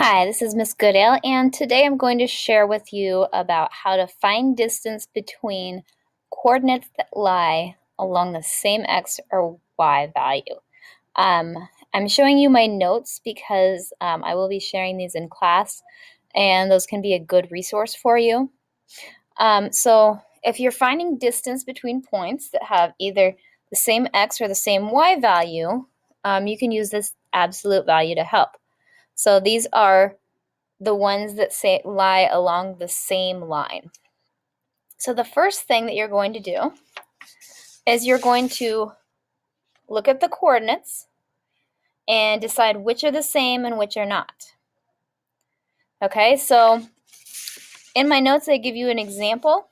Hi, this is Miss Goodale, and today I'm going to share with you about how to find distance between coordinates that lie along the same x or y value. I'm showing you my notes because I will be sharing these in class, and those can be a good resource for you. So if you're finding distance between points that have either the same x or the same y value, you can use this absolute value to help. So these are the ones that lie along the same line. So the first thing that you're going to do is you're going to look at the coordinates and decide which are the same and which are not. Okay, so in my notes I give you an example,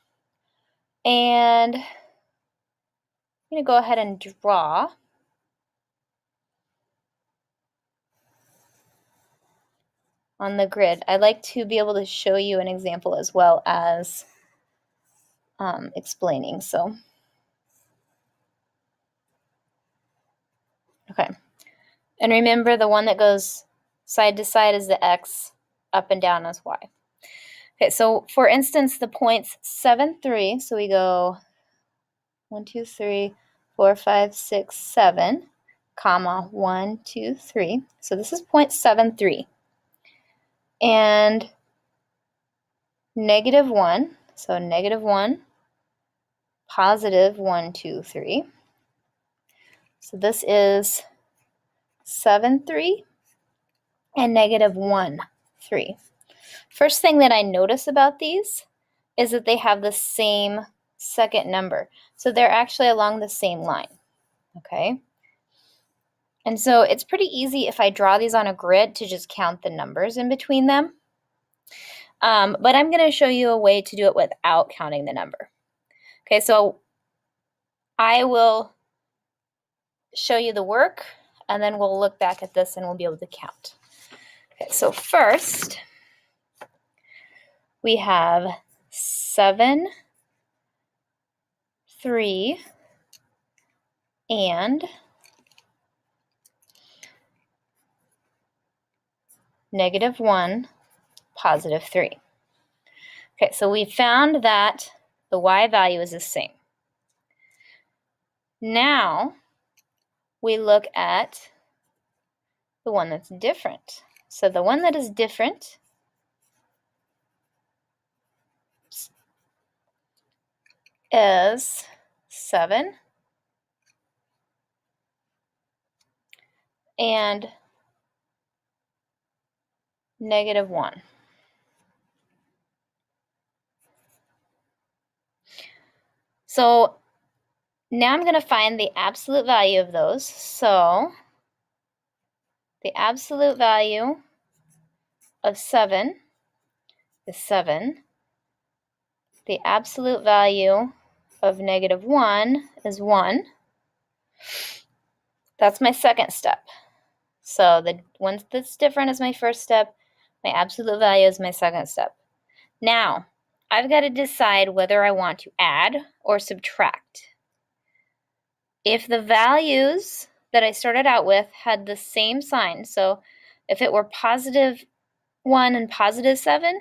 and I'm going to go ahead and draw on the grid. I like to be able to show you an example as well as explaining. So, okay. And remember, the one that goes side to side is the x, up and down is y. Okay, so for instance, the points 7, 3, so we go 1, 2, 3, 4, 5, 6, 7, comma, 1, 2, 3. So this is point 7, 3. And negative 1, so negative 1, positive 1, 2, 3. So this is 7, 3, and negative 1, 3. First thing that I notice about these is that they have the same second number. So they're actually along the same line, okay? And so it's pretty easy if I draw these on a grid to just count the numbers in between them. But I'm going to show you a way to do it without counting the number. Okay, so I will show you the work, and then we'll look back at this and we'll be able to count. Okay, so first we have 7, 3, and negative 1, positive 3. Okay, so we found that the y value is the same. Now we look at the one that's different. So the one that is different is 7 and negative 1. So now I'm going to find the absolute value of those. So the absolute value of 7 is 7. The absolute value of negative 1 is 1. That's my second step. So the one that's different is my first step. My absolute value is my second step. Now, I've got to decide whether I want to add or subtract. If the values that I started out with had the same sign, so if it were positive 1 and positive 7,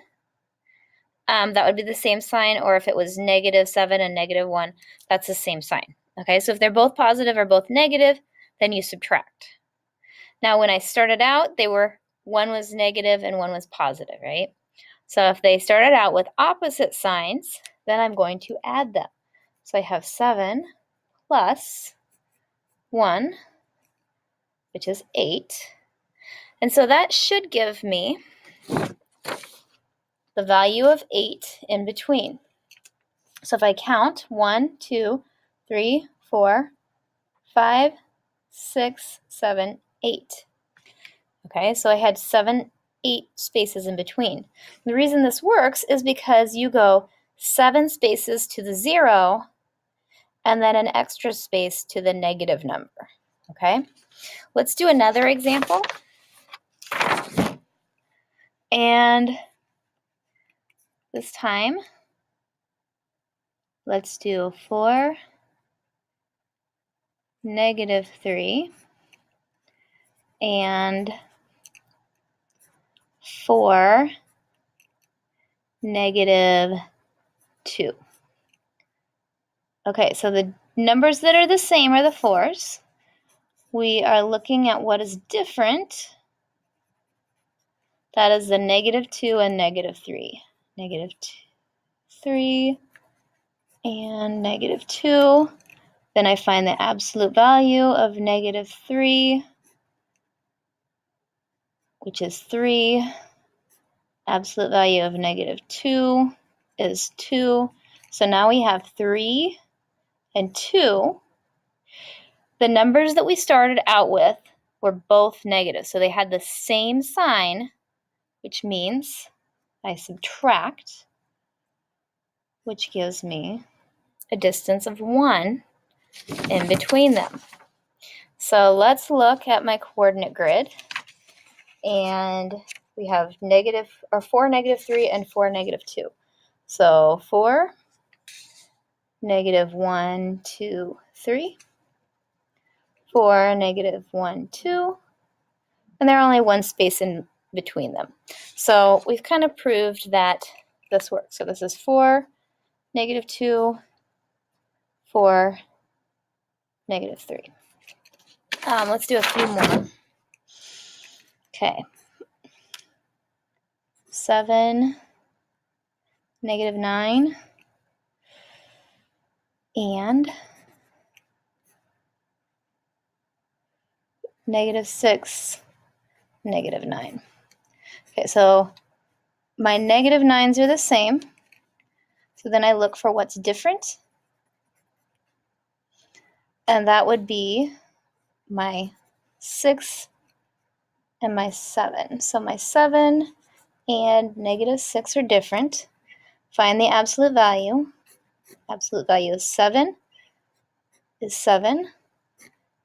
that would be the same sign, or if it was negative 7 and negative 1, that's the same sign. Okay, so if they're both positive or both negative, then you subtract. Now, when I started out, one was negative and one was positive, right? So if they started out with opposite signs, then I'm going to add them. So I have 7 plus 1, which is 8. And so that should give me the value of 8 in between. So if I count 1, 2, 3, 4, 5, 6, 7, 8. Okay, so I had 8 spaces in between. The reason this works is because you go 7 spaces to the 0 and then an extra space to the negative number. Okay, let's do another example. And this time, let's do 4, -3, and 4, negative 2. Okay, so the numbers that are the same are the 4s. We are looking at what is different. That is the negative 2 and negative 3. Negative 3 and negative 2. Then I find the absolute value of negative 3, which is 3. Absolute value of negative 2 is 2. So now we have 3 and 2. The numbers that we started out with were both negative, so they had the same sign, which means I subtract, which gives me a distance of 1 in between them. So let's look at my coordinate grid, and we have 4, negative 3, and 4, negative 2. So 4, negative 1, 2, 3, 4, negative 1, 2, and they're only one space in between them. So we've kind of proved that this works. So this is 4, negative 2, 4, negative 3. Let's do a few more. Okay. 7, negative 9, and negative 6, negative 9. Okay, so my negative 9s are the same. So then I look for what's different. And that would be my 6 and my 7. So my 7 and negative 6 are different. Find the absolute value. Absolute value of 7 is 7.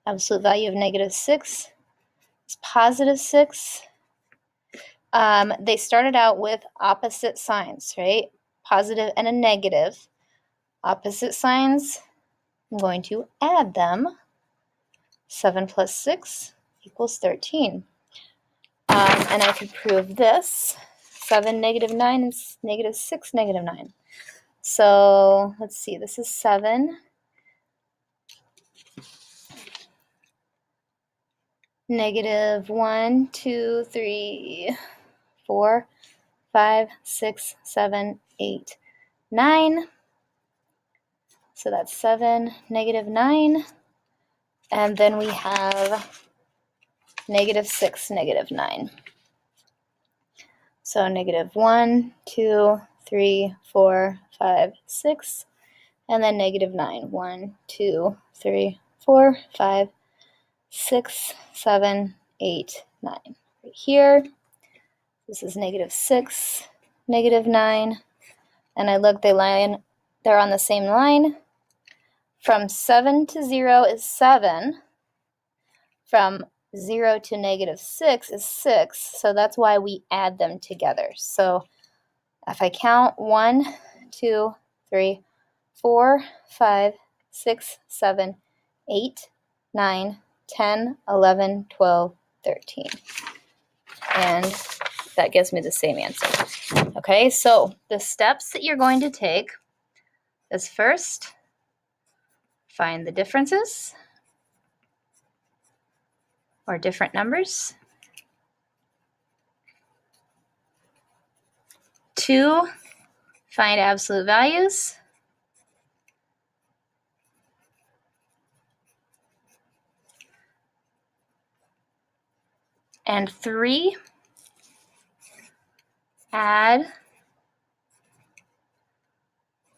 Absolute value of negative 6 is positive 6. They started out with opposite signs, right? Positive and a negative. Opposite signs, I'm going to add them. 7 plus 6 equals 13. And I could prove this. 7, negative 9 is negative 6, negative 9. So let's see, this is 7. Negative 1, 2, 3, 4, 5, 6, 7, 8, 9. So that's 7, negative 9. And then we have negative 6, negative 9. So negative 1, 2, 3, 4, 5, 6. And then negative 9. 1, 2, 3, 4, 5, 6, 7, 8, 9. Right here, this is negative 6, negative 9. And I look, they're on the same line. From 7 to 0 is 7. From 0 to negative 6 is 6. So that's why we add them together. So if I count 1, 2, 3, 4, 5, 6, 7, 8, 9, 10, 11, 12, 13. And that gives me the same answer. Okay, so the steps that you're going to take is first, find the differences or different numbers. 2, find absolute values. And 3, add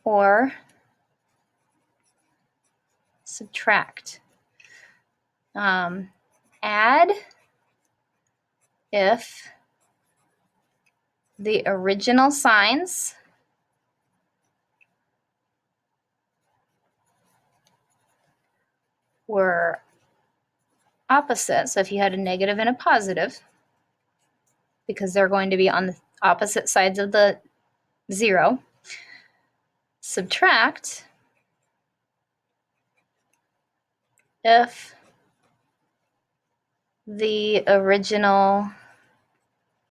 or subtract. Add if the original signs were opposite. So if you had a negative and a positive, because they're going to be on the opposite sides of the 0. Subtract if the original